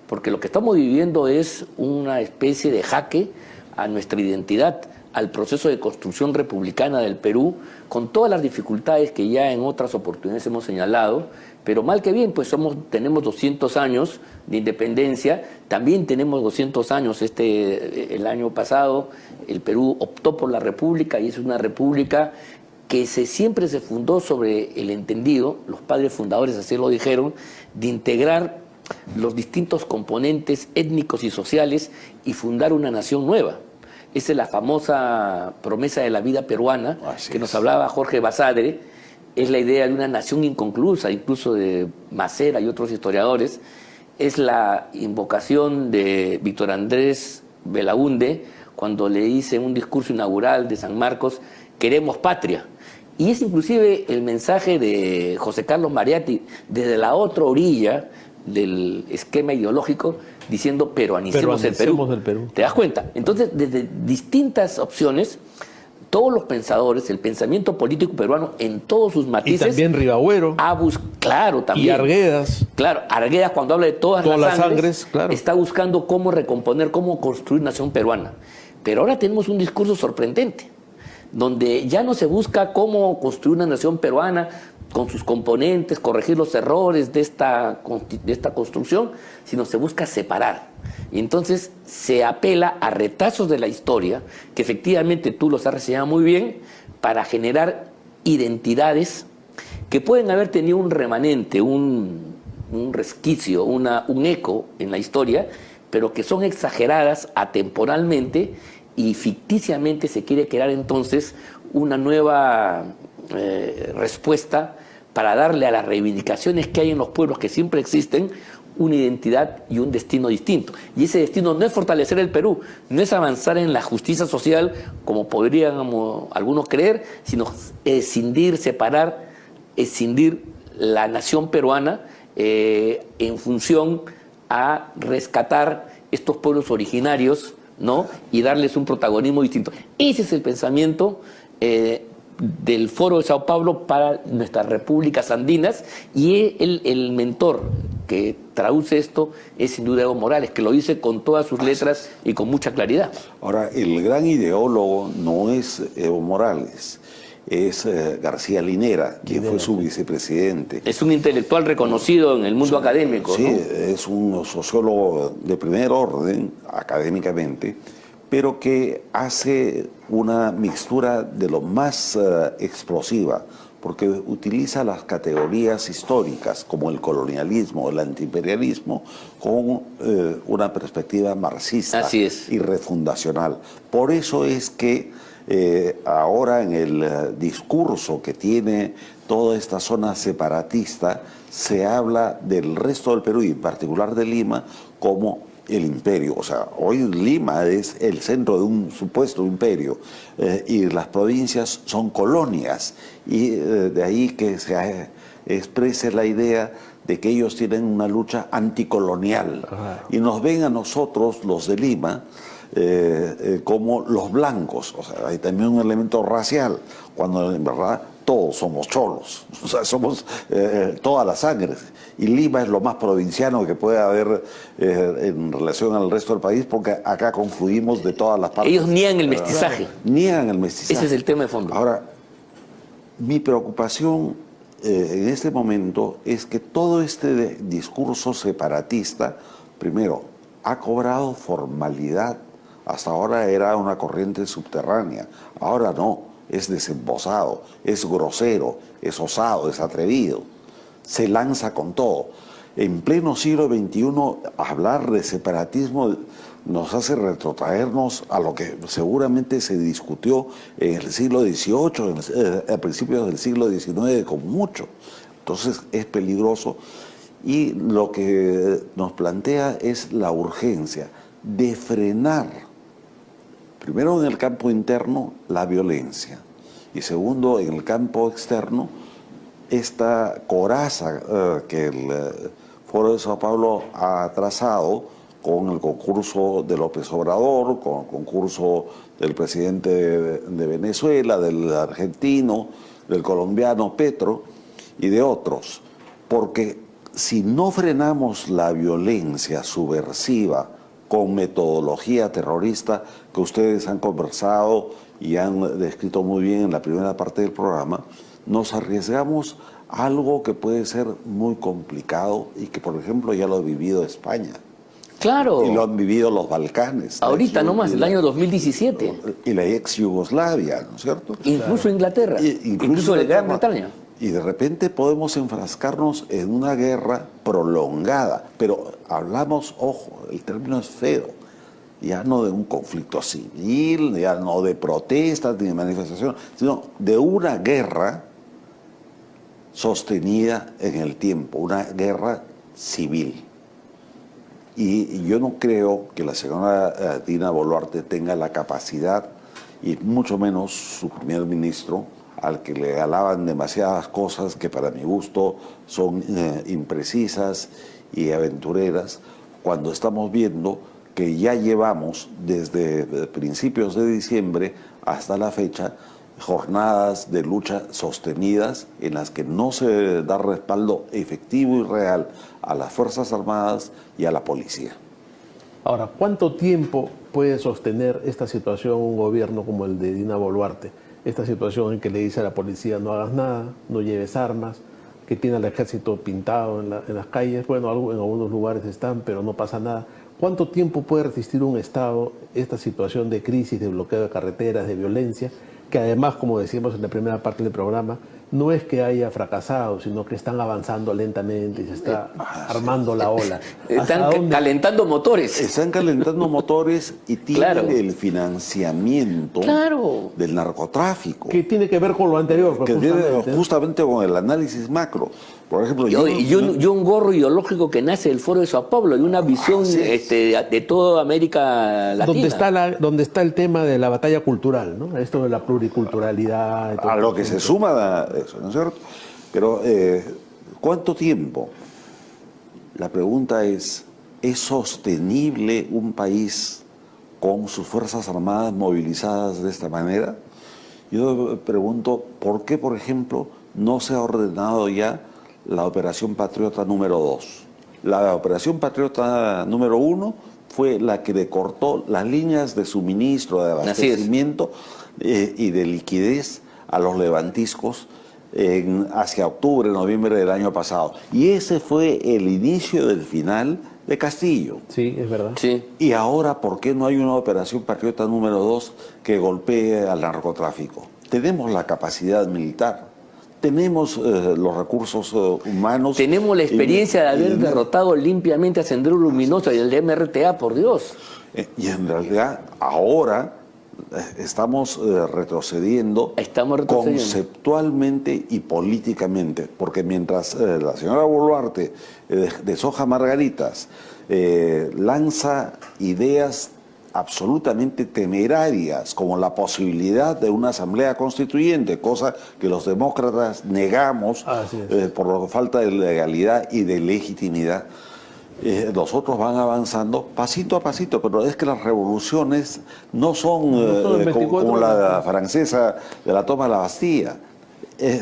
Porque lo que estamos viviendo es una especie de jaque a nuestra identidad, al proceso de construcción republicana del Perú, con todas las dificultades que ya en otras oportunidades hemos señalado, pero mal que bien, pues tenemos 200 años de independencia, también tenemos 200 años, el año pasado el Perú optó por la república y es una república que siempre se fundó sobre el entendido, los padres fundadores así lo dijeron, de integrar los distintos componentes étnicos y sociales y fundar una nación nueva. Esa es la famosa promesa de la vida peruana, que nos hablaba Jorge Basadre. Es la idea de una nación inconclusa, incluso de Macera y otros historiadores. Es la invocación de Víctor Andrés Belaúnde cuando le dice en un discurso inaugural de San Marcos, queremos patria. Y es inclusive el mensaje de José Carlos Mariatti desde la otra orilla del esquema ideológico, diciendo peruanicemos el Perú. ¿Te das cuenta? Entonces, desde distintas opciones, todos los pensadores, el pensamiento político peruano en todos sus matices... Y también Ribagüero. Claro, también. Y Arguedas. Claro, Arguedas cuando habla de todas las sangres claro, está buscando cómo recomponer, cómo construir nación peruana. Pero ahora tenemos un discurso sorprendente, donde ya no se busca cómo construir una nación peruana con sus componentes, corregir los errores de esta construcción, sino se busca separar. Y entonces se apela a retazos de la historia, que efectivamente tú los has reseñado muy bien, para generar identidades que pueden haber tenido un remanente, un resquicio, un eco en la historia, pero que son exageradas atemporalmente y ficticiamente se quiere crear entonces una nueva respuesta para darle a las reivindicaciones que hay en los pueblos que siempre existen una identidad y un destino distinto. Y ese destino no es fortalecer el Perú, no es avanzar en la justicia social como podrían algunos creer, sino escindir, separar, escindir la nación peruana en función a rescatar estos pueblos originarios, ¿no? Y darles un protagonismo distinto. Ese es el pensamiento del Foro de Sao Paulo para nuestras repúblicas andinas, y el mentor que traduce esto es sin duda Evo Morales, que lo dice con todas sus letras y con mucha claridad. Ahora, el gran ideólogo no es Evo Morales, es García Linera, quien fue su vicepresidente. Es un intelectual reconocido en el mundo académico, sí, ¿no? Es un sociólogo de primer orden, académicamente, pero que hace una mixtura de lo más explosiva, porque utiliza las categorías históricas como el colonialismo, el antiimperialismo, con una perspectiva marxista y refundacional. Por eso es que ahora en el discurso que tiene toda esta zona separatista se habla del resto del Perú y en particular de Lima como el imperio. O sea, hoy Lima es el centro de un supuesto imperio y las provincias son colonias, y de ahí que se exprese la idea de que ellos tienen una lucha anticolonial. Ajá. Y nos ven a nosotros, los de Lima, como los blancos. O sea, hay también un elemento racial, cuando en verdad todos somos cholos, o sea, somos todas las sangres. Y Lima es lo más provinciano que puede haber en relación al resto del país, porque acá confluimos de todas las partes. Ellos niegan el mestizaje. Niegan el mestizaje. Ese es el tema de fondo. Ahora, mi preocupación en este momento es que todo este discurso separatista, primero, ha cobrado formalidad. Hasta ahora era una corriente subterránea, ahora no, es desembosado, es grosero, es osado, es atrevido, se lanza con todo. En pleno siglo XXI, hablar de separatismo nos hace retrotraernos a lo que seguramente se discutió en el siglo XVIII, a principios del siglo XIX, con mucho. Entonces es peligroso, y lo que nos plantea es la urgencia de frenar, primero en el campo interno, la violencia, y segundo, en el campo externo, esta coraza que el Foro de Sao Paulo ha atrasado con el concurso de López Obrador, con el concurso del presidente de Venezuela, del argentino, del colombiano Petro y de otros. Porque si no frenamos la violencia subversiva con metodología terrorista que ustedes han conversado y han descrito muy bien en la primera parte del programa, nos arriesgamos a algo que puede ser muy complicado y que, por ejemplo, ya lo ha vivido España. Claro. Y lo han vivido los Balcanes. Ahorita nomás, el año 2017. Y la ex Yugoslavia, ¿no es cierto? Incluso Inglaterra. incluso la Gran Bretaña. Y de repente podemos enfrascarnos en una guerra prolongada. Pero hablamos, ojo, el término es feo. Ya no de un conflicto civil, ya no de protestas ni de manifestaciones, sino de una guerra sostenida en el tiempo, una guerra civil. Y yo no creo que la señora Dina Boluarte tenga la capacidad, y mucho menos su primer ministro, al que le alaban demasiadas cosas que para mi gusto son imprecisas y aventureras, cuando estamos viendo que ya llevamos desde principios de diciembre hasta la fecha jornadas de lucha sostenidas en las que no se da respaldo efectivo y real a las Fuerzas Armadas y a la policía. Ahora, ¿cuánto tiempo puede sostener esta situación un gobierno como el de Dina Boluarte? Esta situación en que le dice a la policía no hagas nada, no lleves armas, que tiene al ejército pintado en las calles, bueno, en algunos lugares están, pero no pasa nada. ¿Cuánto tiempo puede resistir un Estado esta situación de crisis, de bloqueo de carreteras, de violencia, que además, como decíamos en la primera parte del programa, no es que haya fracasado, sino que están avanzando lentamente y se está armando la ola? Están calentando motores. Están calentando motores y tienen el financiamiento del narcotráfico. Que tiene que ver con lo anterior. Que justamente con el análisis macro. Por ejemplo, y un gorro ideológico que nace del Foro de Sao Paulo y una visión de toda América Latina. Donde está el tema de la batalla cultural, ¿no? Esto de la pluriculturalidad. A lo que se suma eso, ¿no es cierto? Pero, ¿cuánto tiempo? La pregunta ¿es sostenible un país con sus Fuerzas Armadas movilizadas de esta manera? Yo pregunto, ¿por qué, por ejemplo, no se ha ordenado ya la Operación Patriota número 2? La Operación Patriota número 1 fue la que le cortó las líneas de suministro, de abastecimiento y de liquidez a los levantiscos hacia octubre, noviembre del año pasado. Y ese fue el inicio del final de Castillo. Sí, es verdad. Sí. Y ahora, ¿por qué no hay una Operación Patriota número 2 que golpee al narcotráfico? Tenemos la capacidad militar. Tenemos los recursos humanos. Tenemos la experiencia de haber derrotado limpiamente a Sendero Luminoso y el MRTA, por Dios. Y en realidad ahora estamos retrocediendo conceptualmente y políticamente, porque mientras la señora Boluarte deshoja margaritas, lanza ideas absolutamente temerarias, como la posibilidad de una asamblea constituyente, cosa que los demócratas negamos por falta de legalidad y de legitimidad. Los otros van avanzando pasito a pasito, pero es que las revoluciones no son como la francesa de la toma de la Bastilla.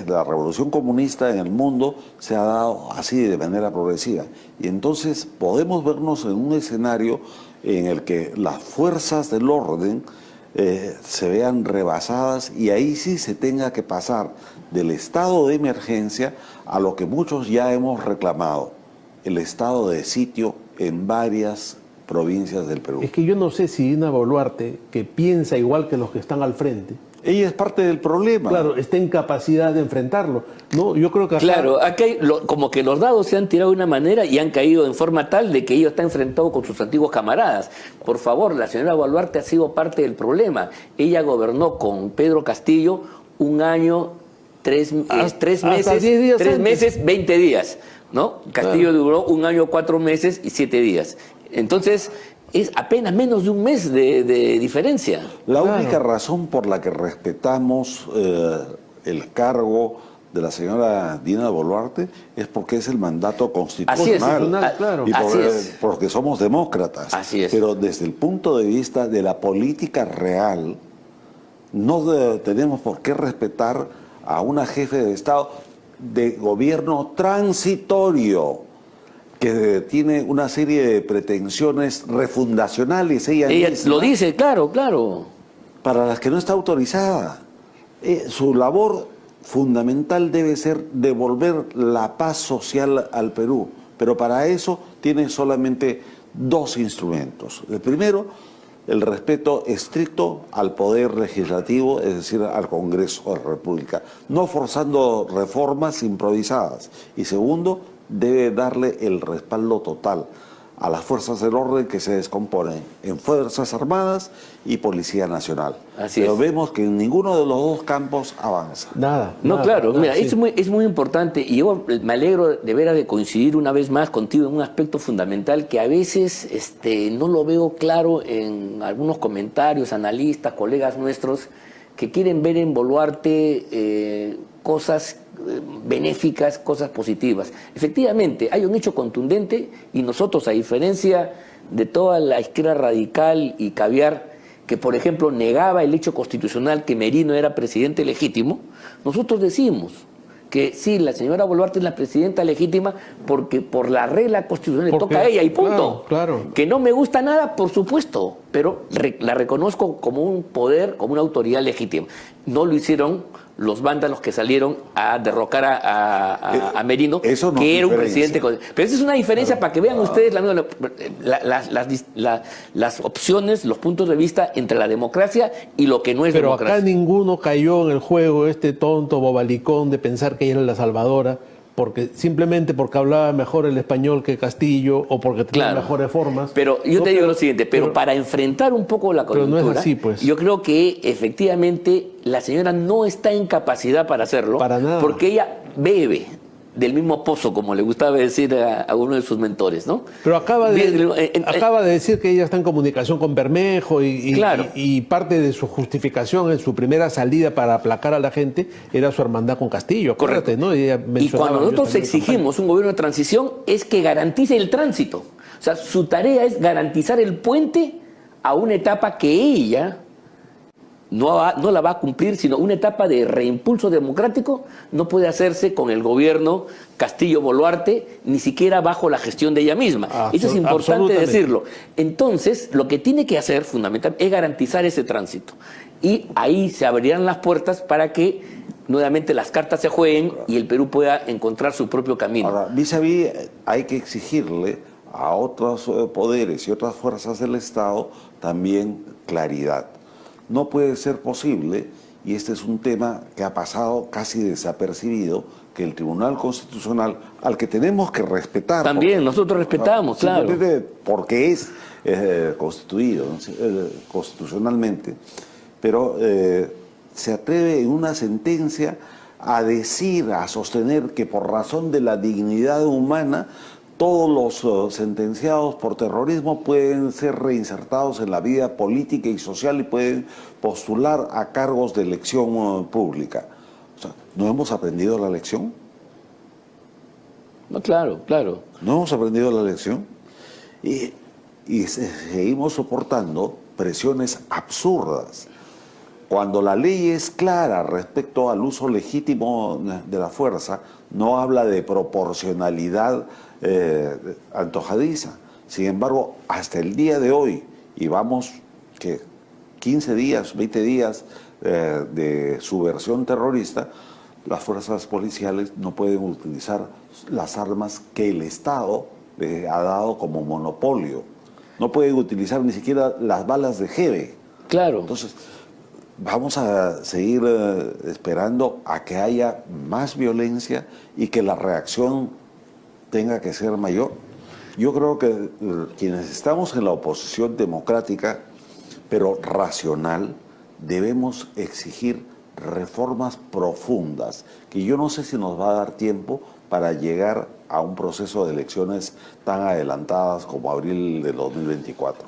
La revolución comunista en el mundo se ha dado así de manera progresiva. Y entonces podemos vernos en un escenario en el que las fuerzas del orden se vean rebasadas y ahí sí se tenga que pasar del estado de emergencia a lo que muchos ya hemos reclamado, el estado de sitio en varias provincias del Perú. Es que yo no sé si Dina Boluarte, que piensa igual que los que están al frente, ella es parte del problema. Claro, está en capacidad de enfrentarlo. No, yo creo que acá... Claro, acá como que los dados se han tirado de una manera y han caído en forma tal de que ella está enfrentado con sus antiguos camaradas. Por favor, la señora Boluarte ha sido parte del problema. Ella gobernó con Pedro Castillo un año, tres meses, 20 días. ¿No? Castillo duró un año, 4 meses y 7 días. Entonces, es apenas menos de un mes de diferencia. La única razón por la que respetamos el cargo de la señora Dina Boluarte es porque es el mandato Así es, constitucional. claro. Y Así es. porque somos demócratas. Así es. Pero desde el punto de vista de la política real, no tenemos por qué respetar a una jefe de Estado de gobierno transitorio que tiene una serie de pretensiones refundacionales. Ella misma, lo dice, claro, claro. para las que no está autorizada. Su labor fundamental debe ser devolver la paz social al Perú, pero para eso tiene solamente dos instrumentos. El primero, el respeto estricto al poder legislativo, es decir, al Congreso de la República, no forzando reformas improvisadas. Y segundo, debe darle el respaldo total a las fuerzas del orden que se descomponen en Fuerzas Armadas y Policía Nacional. Así Pero es. vemos que en ninguno de los dos campos avanza. Nada. No, nada, claro, nada, mira, sí. es muy importante y yo me alegro de veras de coincidir una vez más contigo en un aspecto fundamental que a veces no lo veo claro en algunos comentarios, analistas, colegas nuestros, que quieren ver en Boluarte cosas benéficas, cosas positivas. Efectivamente, hay un hecho contundente y nosotros, a diferencia de toda la izquierda radical y caviar, que por ejemplo negaba el hecho constitucional que Merino era presidente legítimo, nosotros decimos que sí, la señora Boluarte es la presidenta legítima porque por la regla constitucional le toca a ella y punto. Claro, claro. Que no me gusta nada, por supuesto, pero la reconozco como un poder, como una autoridad legítima. No lo hicieron los vándalos que salieron a derrocar a Merino, eso no que era un diferencia. presidente. Pero esa es una diferencia para que vean ustedes las opciones, los puntos de vista entre la democracia y lo que no es Pero democracia. acá ninguno cayó en el juego este tonto bobalicón de pensar que ella era la salvadora, simplemente porque hablaba mejor el español que Castillo o porque tenía Claro. mejores formas. Pero yo No, te digo lo siguiente, pero para enfrentar un poco la pero no es coyuntura, así, pues. yo creo que efectivamente la señora no está en capacidad para hacerlo, Para nada. porque ella bebe del mismo pozo, como le gustaba decir a uno de sus mentores, ¿no? Pero acaba Bien, de decir que ella está en comunicación con Bermejo Claro. y parte de su justificación en su primera salida para aplacar a la gente era su hermandad con Castillo. Acuérdate, Correcto. ¿no? Ella Y mencionaba cuando nosotros también en exigimos un gobierno de transición es que garantice el tránsito. O sea, su tarea es garantizar el puente a una etapa que ella no la va a cumplir, sino una etapa de reimpulso democrático no puede hacerse con el gobierno Castillo-Boluarte, ni siquiera bajo la gestión de ella misma. Eso es importante absolutamente. decirlo. Entonces, lo que tiene que hacer fundamentalmente es garantizar ese tránsito. Y ahí se abrirán las puertas para que nuevamente las cartas se jueguen y el Perú pueda encontrar su propio camino. Ahora, vis a vis, hay que exigirle a otros poderes y otras fuerzas del Estado también claridad. No puede ser posible, y este es un tema que ha pasado casi desapercibido, que el Tribunal Constitucional, al que tenemos que respetar... También, nosotros respetamos, claro. Simplemente porque es constituido, ¿no? Constitucionalmente, pero se atreve en una sentencia a decir, a sostener que por razón de la dignidad humana todos los sentenciados por terrorismo pueden ser reinsertados en la vida política y social y pueden postular a cargos de elección pública. O sea, ¿no hemos aprendido la lección? No, claro, claro. ¿No hemos aprendido la lección? Y seguimos soportando presiones absurdas. Cuando la ley es clara respecto al uso legítimo de la fuerza, no habla de proporcionalidad antojadiza. Sin embargo, hasta el día de hoy, y vamos que 15 días, 20 días de subversión terrorista, las fuerzas policiales no pueden utilizar las armas que el Estado les ha dado como monopolio. No pueden utilizar ni siquiera las balas de Gebe. Claro. Entonces, vamos a seguir esperando a que haya más violencia y que la reacción tenga que ser mayor. Yo creo que quienes estamos en la oposición democrática, pero racional, debemos exigir reformas profundas, que yo no sé si nos va a dar tiempo para llegar a un proceso de elecciones tan adelantadas como abril de 2024.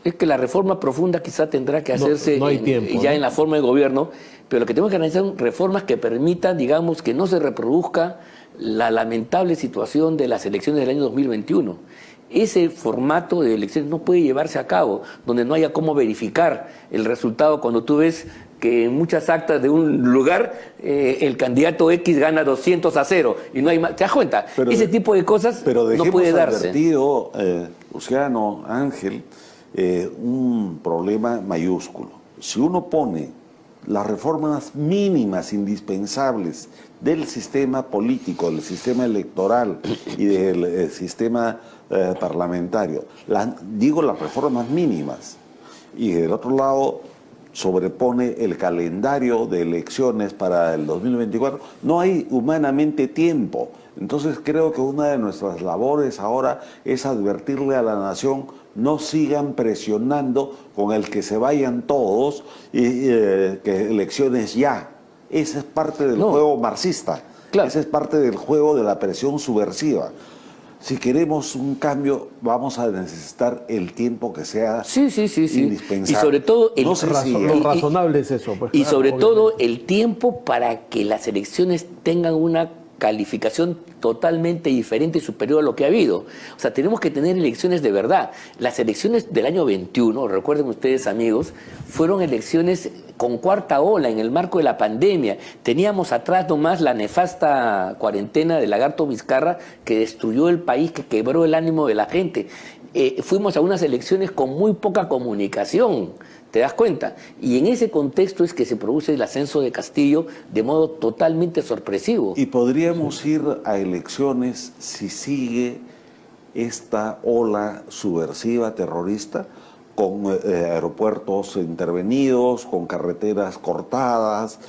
Es que la reforma profunda quizá tendrá que hacerse no hay tiempo, ya ¿no? en la forma de gobierno, pero lo que tenemos que analizar son reformas que permitan, digamos, que no se reproduzca la lamentable situación de las elecciones del año 2021. Ese formato de elecciones no puede llevarse a cabo, donde no haya cómo verificar el resultado cuando tú ves que en muchas actas de un lugar el candidato X gana 200-0 y no hay más. ¿Te das cuenta? Ese tipo de cosas no puede darse. Advertido, Luciano, Ángel, un problema mayúsculo. Si uno pone las reformas mínimas indispensables del sistema político, del sistema electoral y del sistema parlamentario, digo las reformas mínimas, y del otro lado sobrepone el calendario de elecciones para el 2024, no hay humanamente tiempo. Entonces creo que una de nuestras labores ahora es advertirle a la nación: no sigan presionando con el que se vayan todos y que elecciones ya. Esa es parte del juego marxista. Claro. Esa es parte del juego de la presión subversiva. Si queremos un cambio, vamos a necesitar el tiempo que sea indispensable. Y sobre todo, lo razonable es eso. Pues, y sobre todo el tiempo para que las elecciones tengan una calificación totalmente diferente y superior a lo que ha habido. O sea, tenemos que tener elecciones de verdad. Las elecciones del año 21, recuerden ustedes, amigos, fueron elecciones con cuarta ola en el marco de la pandemia. Teníamos atrás nomás la nefasta cuarentena de Lagarto Vizcarra, que destruyó el país, que quebró el ánimo de la gente. Fuimos a unas elecciones con muy poca comunicación. ¿Te das cuenta? Y en ese contexto es que se produce el ascenso de Castillo de modo totalmente sorpresivo. Y podríamos ir a elecciones si sigue esta ola subversiva terrorista, con aeropuertos intervenidos, con carreteras cortadas,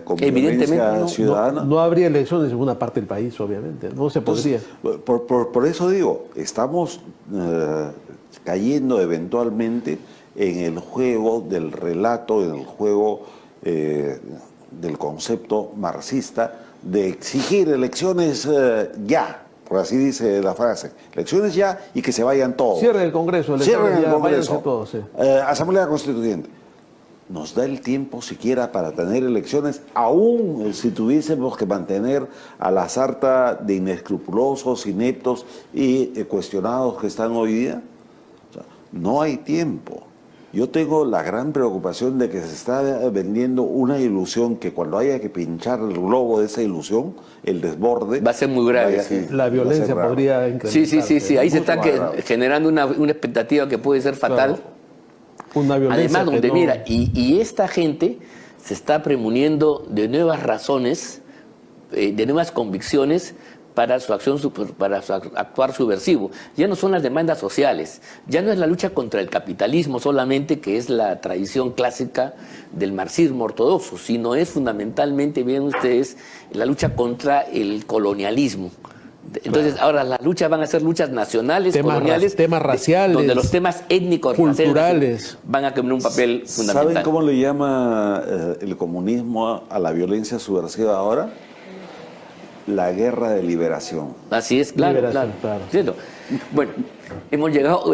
con violencia ciudadana. No habría elecciones en una parte del país, obviamente. No se podría. Por eso digo, estamos cayendo eventualmente en el juego del relato, en el juego del concepto marxista de exigir elecciones ya, por así dice la frase, elecciones ya y que se vayan todos. Cierren el Congreso, cierren el Congreso, todos, sí. Asamblea Constituyente. ¿Nos da el tiempo siquiera para tener elecciones, aún si tuviésemos que mantener a la sarta de inescrupulosos, ineptos y cuestionados que están hoy día? O sea, no hay tiempo. Yo tengo la gran preocupación de que se está vendiendo una ilusión que cuando haya que pinchar el globo de esa ilusión, el desborde... Va a ser muy grave. La violencia podría incrementarse. Sí. Ahí se está generando una expectativa que puede ser fatal. Claro. Una violencia. Además, donde mira, y esta gente se está premuniendo de nuevas razones, de nuevas convicciones para su acción, para su actuar subversivo. Ya no son las demandas sociales, ya no es la lucha contra el capitalismo solamente, que es la tradición clásica del marxismo ortodoxo, sino es fundamentalmente, bien ustedes, la lucha contra el colonialismo. Entonces, ahora las luchas van a ser luchas nacionales, coloniales, temas raciales, donde los temas étnicos, culturales, van a tener un papel fundamental. ¿Saben cómo le llama el comunismo a la violencia subversiva ahora? La guerra de liberación. Así es, claro. ¿Cierto? Bueno, hemos llegado,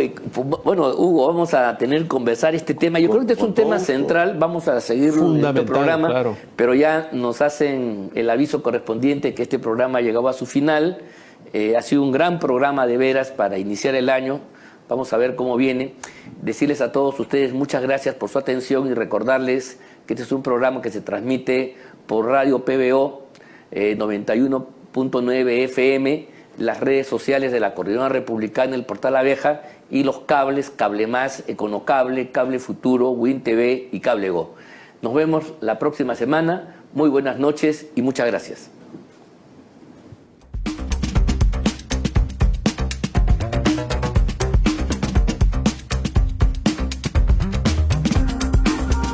bueno, Hugo, vamos a tener que conversar este tema. Yo creo que este es un tema central, vamos a seguir en este programa, pero ya nos hacen el aviso correspondiente que este programa ha llegado a su final. Ha sido un gran programa de veras para iniciar el año. Vamos a ver cómo viene. Decirles a todos ustedes muchas gracias por su atención y recordarles que este es un programa que se transmite por Radio PBO 91.9 FM, las redes sociales de la Coordinadora Republicana, el Portal Abeja y los cables, Cable Más, Econocable, Cable Futuro, Win TV y Cable Go. Nos vemos la próxima semana. Muy buenas noches y muchas gracias.